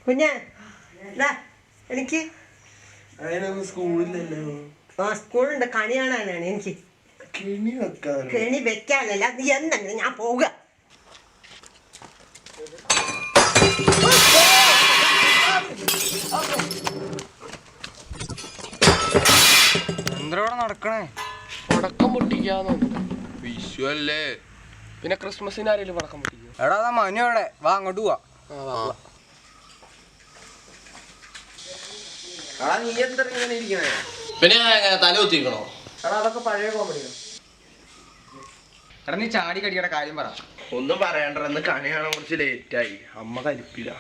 കുഞ്ഞാ എനിക്ക് സ്കൂളിലല്ലോ. ആ സ്കൂളുണ്ട്, കണി കാണാനാണ് എനിക്ക്. കെണി വെക്കാനല്ല, നീ എന്തെങ്കിലും ഞാൻ പോവുക. എന്താ നടക്കണേ? പടക്കം പൊട്ടിക്കാന്ന് വിഷു അല്ലേ? പിന്നെ ക്രിസ്മസിന് ആരെങ്കിലും പടക്കം പൊട്ടിക്കും? എടാ മനു അവിടെ വാ, അങ്ങോട്ട് പോവാ. നീ എന്താ ഇങ്ങനെ ഇരിക്കണേ? പിന്നെ തല കുത്തിക്കണോ? എടാ അതൊക്കെ പഴയ കോമഡിയാണ്. എടാ നീ ചാടി കടിക്കട കാര്യം പറ. ഒന്നും പറയണ്ടെന്ന് കണി കാണാൻ കുറച്ച് ലേറ്റായി. അമ്മ കലിപ്പില്ല.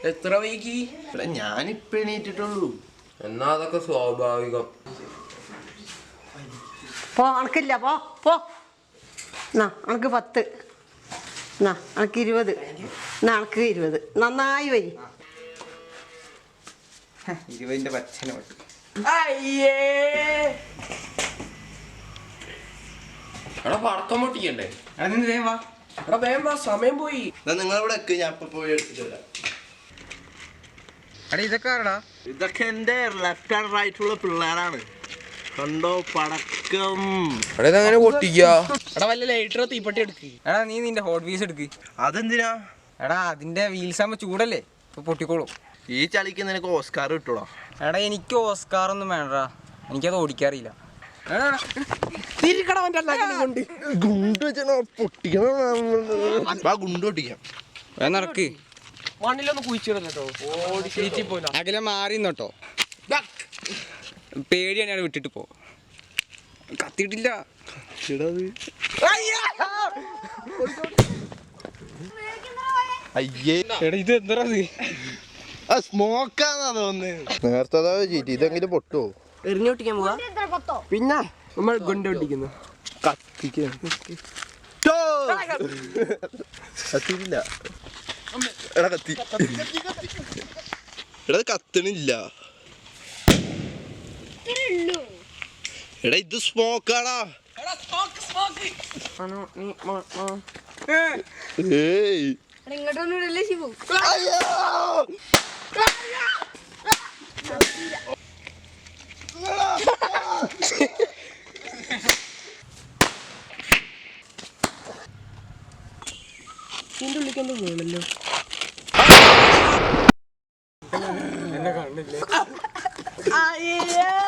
എത്ര വൈകി? ഇവിടെ ഞാനിപ്പ എണീറ്റിട്ടുള്ളൂ. എന്നാ അതൊക്കെ സ്വാഭാവികം. പോ, അണക്കില്ല, പോ പോ. എന്നാ അണക്ക് 10, എന്നാ അണക്ക് 20, എന്നാ അണക്ക് 20. നന്നായി വരി. 20ന്റെ പച്ചനെ പറ്റും. അയ്യേ എടാ പടക്കം പൊട്ടിക്കണ്ടേ? എടാ നിന്ന് വേഗം വാ. എടാ വേഗം വാ, സമയം പോയി. നിങ്ങളിവിടെ ഞാൻ ഇപ്പൊ പോയി എടുത്തിട്ട് വരാം. എടാ ഇതൊക്കെ ആരടാ? ഇതൊക്കെ എന്റെ ലെഫ്റ്റ് ആൻഡ് റൈറ്റ് ഉള്ള പിള്ളേരാണ്. കണ്ടോ പടക്കം. അങ്ങനെ പൊട്ടിക്കാ? എടാ വല്ല ലൈറ്ററോ തീപ്പെട്ടി എടുക്ക്. എടാ നീ നിന്റെ ഹോട്ട് വീൽസ് എടുക്ക്. അതെന്തിനാ? എടാ അതിന്റെ വീൽസ് ആകുമ്പോ ചൂടല്ലേ, ഇപ്പൊ പൊട്ടിക്കോളും. ഈ ചളിക്ക് നിനക്ക് ഓസ്കാർ കിട്ടൂടാ. എടാ എനിക്ക് ഓസ്കാർ ഒന്നും വേണ്ടടാ, എനിക്കത് ഓടിക്കാറില്ല. ഗുണ്ട് പൊട്ടിക്കണം. ഗുണ്ട് പൊട്ടിക്കാം. നടക്ക്. മണ്ണിലൊന്ന് കുഴിച്ചിടല്ലോ. അകലെ മാറി നിന്നോട്ടോ. പേടിയാണ് അവിടെ വിട്ടിട്ട് പോ. കത്തിയിട്ടില്ല. അയ്യേ എടാ ഇത് എന്താ സ്മോക്കാന്നാ തോന്നുന്നത്. നേരത്തെ ഇതെങ്കിലും പൊട്ടുവോ? എറിഞ്ഞോട്ടിക്കാൻ പോവാ. പിന്നെ നമ്മൾ ഗുണ്ട പൊട്ടിക്കുന്നു. കത്തിയില്ല. എടാ കത്തി. എടാ കത്തണില്ല. എടാ ഇത് സ്മോക്കാടാ. ഏയ് ഇങ്ങോട്ടൊന്നുമില്ലല്ലേ ശിവു? ഇതിന്റെ ഉള്ളിക്ക് എന്തോ വീണല്ലോ. എന്നെ കണ്ടില്ലേ? അയ്യോ